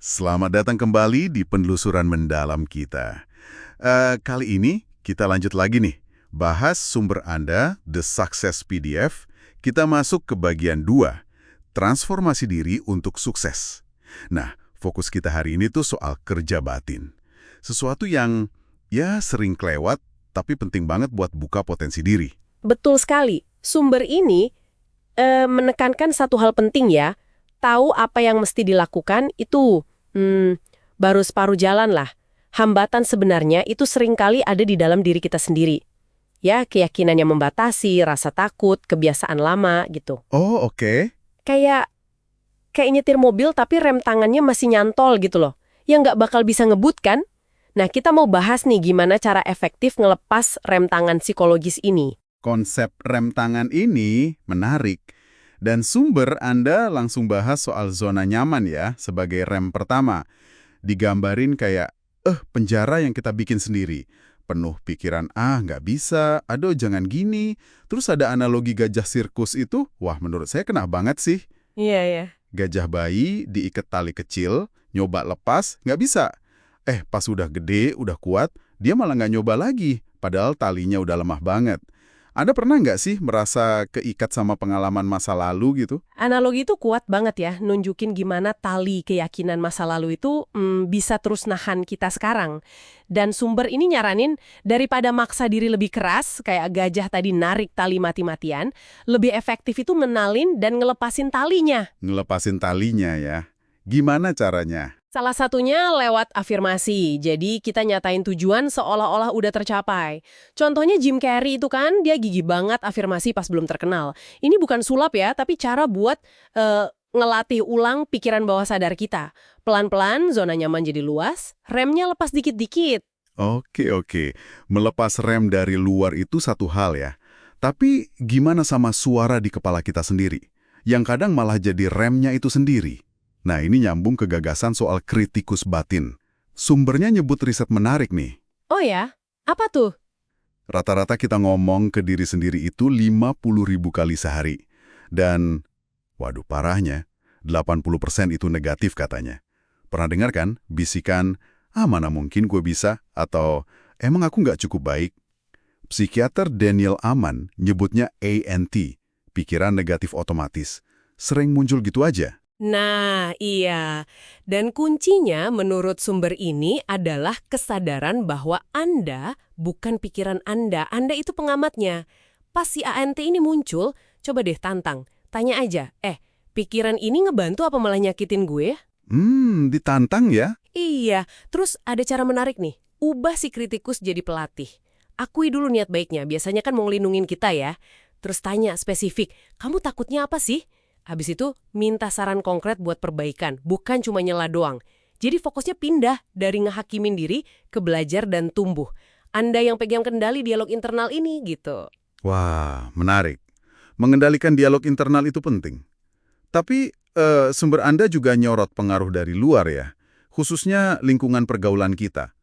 Selamat datang kembali di penelusuran mendalam kita. Kali ini kita lanjut lagi nih, bahas sumber Anda, The Success PDF. Kita masuk ke bagian 2, transformasi diri untuk sukses. Nah, fokus kita hari ini tuh soal kerja batin. Sesuatu yang sering kelewat, tapi penting banget buat buka potensi diri. Betul sekali. Sumber ini menekankan satu hal penting ya. Tahu apa yang mesti dilakukan itu baru separuh jalan lah. Hambatan sebenarnya itu seringkali ada di dalam diri kita sendiri. Ya, keyakinan yang membatasi, rasa takut, kebiasaan lama gitu. Oh, oke. Kayak nyetir mobil tapi rem tangannya masih nyantol gitu loh. Yang nggak bakal bisa ngebut kan? Nah, kita mau bahas nih gimana cara efektif ngelepas rem tangan psikologis ini. Konsep rem tangan ini menarik. Dan sumber Anda langsung bahas soal zona nyaman ya, sebagai rem pertama. Digambarin kayak, penjara yang kita bikin sendiri. Penuh pikiran, nggak bisa, aduh jangan gini. Terus ada analogi gajah sirkus itu, wah menurut saya kena banget sih. Iya, iya. Gajah bayi diikat tali kecil, nyoba lepas, nggak bisa. Pas udah gede, udah kuat, dia malah nggak nyoba lagi, padahal talinya udah lemah banget. Anda pernah nggak sih merasa keikat sama pengalaman masa lalu gitu? Analogi itu kuat banget ya, nunjukin gimana tali keyakinan masa lalu itu bisa terus nahan kita sekarang. Dan sumber ini nyaranin, daripada maksa diri lebih keras, kayak gajah tadi narik tali mati-matian, lebih efektif itu menalin dan ngelepasin talinya. Ngelepasin talinya ya. Gimana caranya? Salah satunya lewat afirmasi, jadi kita nyatain tujuan seolah-olah udah tercapai. Contohnya Jim Carrey itu kan, dia gigih banget afirmasi pas belum terkenal. Ini bukan sulap ya, tapi cara buat ngelatih ulang pikiran bawah sadar kita. Pelan-pelan, zona nyaman jadi luas, remnya lepas dikit-dikit. Oke. Melepas rem dari luar itu satu hal ya. Tapi gimana sama suara di kepala kita sendiri? Yang kadang malah jadi remnya itu sendiri. Nah, ini nyambung ke gagasan soal kritikus batin. Sumbernya nyebut riset menarik nih. Oh ya? Apa tuh? Rata-rata kita ngomong ke diri sendiri itu 50.000 kali sehari. Dan, waduh parahnya, 80% itu negatif katanya. Pernah dengar kan? Bisikan, mana mungkin gue bisa? Atau, emang aku nggak cukup baik? Psikiater Daniel Amann nyebutnya ANT, pikiran negatif otomatis. Sering muncul gitu aja. Nah, iya. Dan kuncinya menurut sumber ini adalah kesadaran bahwa Anda bukan pikiran Anda itu pengamatnya. Pas si ANT ini muncul, coba deh tantang. Tanya aja, pikiran ini ngebantu apa malah nyakitin gue? Ditantang ya? Iya, terus ada cara menarik nih. Ubah si kritikus jadi pelatih. Akui dulu niat baiknya, biasanya kan mau ngelindungin kita ya. Terus tanya spesifik, kamu takutnya apa sih? Habis itu, minta saran konkret buat perbaikan, bukan cuma nyela doang. Jadi fokusnya pindah dari ngehakimin diri ke belajar dan tumbuh. Anda yang pegang kendali dialog internal ini, gitu. Wah, menarik. Mengendalikan dialog internal itu penting. Tapi, sumber Anda juga nyorot pengaruh dari luar ya, khususnya lingkungan pergaulan kita.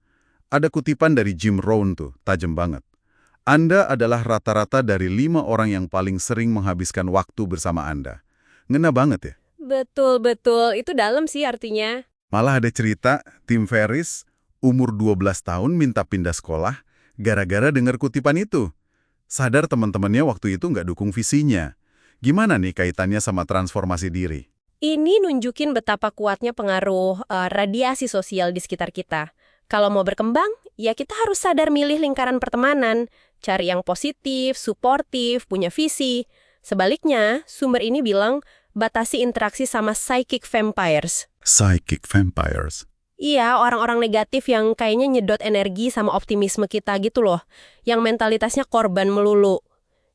Ada kutipan dari Jim Rohn tuh, tajam banget. Anda adalah rata-rata dari 5 orang yang paling sering menghabiskan waktu bersama Anda. Ngena banget ya? Betul. Itu dalam sih artinya. Malah ada cerita, Tim Ferriss, umur 12 tahun minta pindah sekolah, gara-gara dengar kutipan itu. Sadar teman-temannya waktu itu nggak dukung visinya. Gimana nih kaitannya sama transformasi diri? Ini nunjukin betapa kuatnya pengaruh radiasi sosial di sekitar kita. Kalau mau berkembang, ya kita harus sadar milih lingkaran pertemanan, cari yang positif, suportif, punya visi. Sebaliknya, sumber ini bilang, batasi interaksi sama psychic vampires. Psychic vampires? Iya, orang-orang negatif yang kayaknya nyedot energi sama optimisme kita gitu loh. Yang mentalitasnya korban melulu.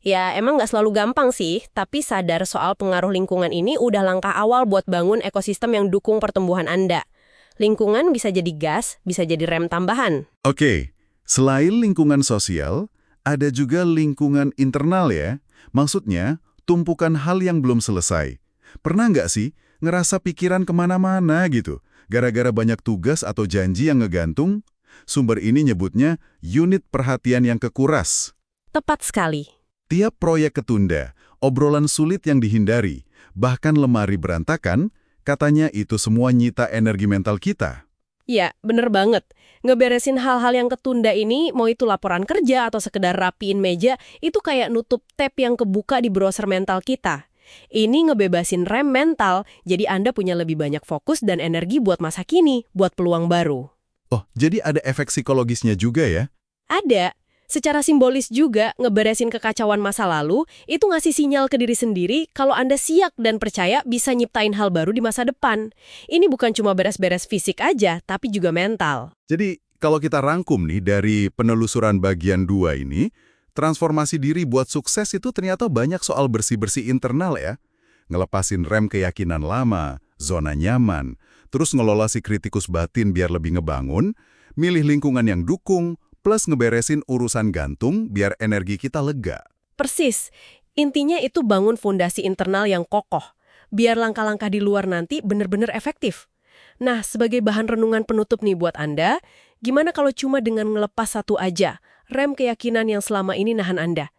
Ya, emang nggak selalu gampang sih, tapi sadar soal pengaruh lingkungan ini udah langkah awal buat bangun ekosistem yang dukung pertumbuhan Anda. Lingkungan bisa jadi gas, bisa jadi rem tambahan. Oke, selain lingkungan sosial, ada juga lingkungan internal ya. Maksudnya, tumpukan hal yang belum selesai. Pernah nggak sih ngerasa pikiran kemana-mana gitu, gara-gara banyak tugas atau janji yang ngegantung? Sumber ini nyebutnya unit perhatian yang kekuras. Tepat sekali. Tiap proyek ketunda, obrolan sulit yang dihindari, bahkan lemari berantakan, Katanya itu semua nyita energi mental kita. Ya, bener banget. Ngeberesin hal-hal yang ketunda ini, mau itu laporan kerja atau sekedar rapiin meja, itu kayak nutup tab yang kebuka di browser mental kita. Ini ngebebasin rem mental, jadi Anda punya lebih banyak fokus dan energi buat masa kini, buat peluang baru. Oh, jadi ada efek psikologisnya juga ya? Ada. Secara simbolis juga, ngeberesin kekacauan masa lalu, itu ngasih sinyal ke diri sendiri kalau Anda siap dan percaya bisa nyiptain hal baru di masa depan. Ini bukan cuma beres-beres fisik aja, tapi juga mental. Jadi, kalau kita rangkum nih dari penelusuran bagian 2 ini, transformasi diri buat sukses itu ternyata banyak soal bersih-bersih internal ya. Ngelepasin rem keyakinan lama, zona nyaman, terus ngelola si kritikus batin biar lebih ngebangun, milih lingkungan yang dukung, plus ngeberesin urusan gantung biar energi kita lega. Persis. Intinya itu bangun fondasi internal yang kokoh, biar langkah-langkah di luar nanti benar-benar efektif. Nah, sebagai bahan renungan penutup nih buat Anda, gimana kalau cuma dengan ngelepas satu aja, rem keyakinan yang selama ini nahan Anda?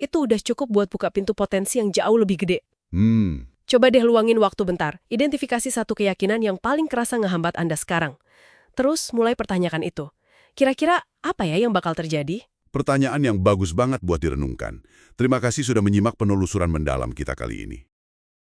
Itu udah cukup buat buka pintu potensi yang jauh lebih gede. Coba deh luangin waktu bentar, identifikasi satu keyakinan yang paling kerasa ngehambat Anda sekarang. Terus mulai pertanyakan itu. Kira-kira apa ya yang bakal terjadi? Pertanyaan yang bagus banget buat direnungkan. Terima kasih sudah menyimak penelusuran mendalam kita kali ini.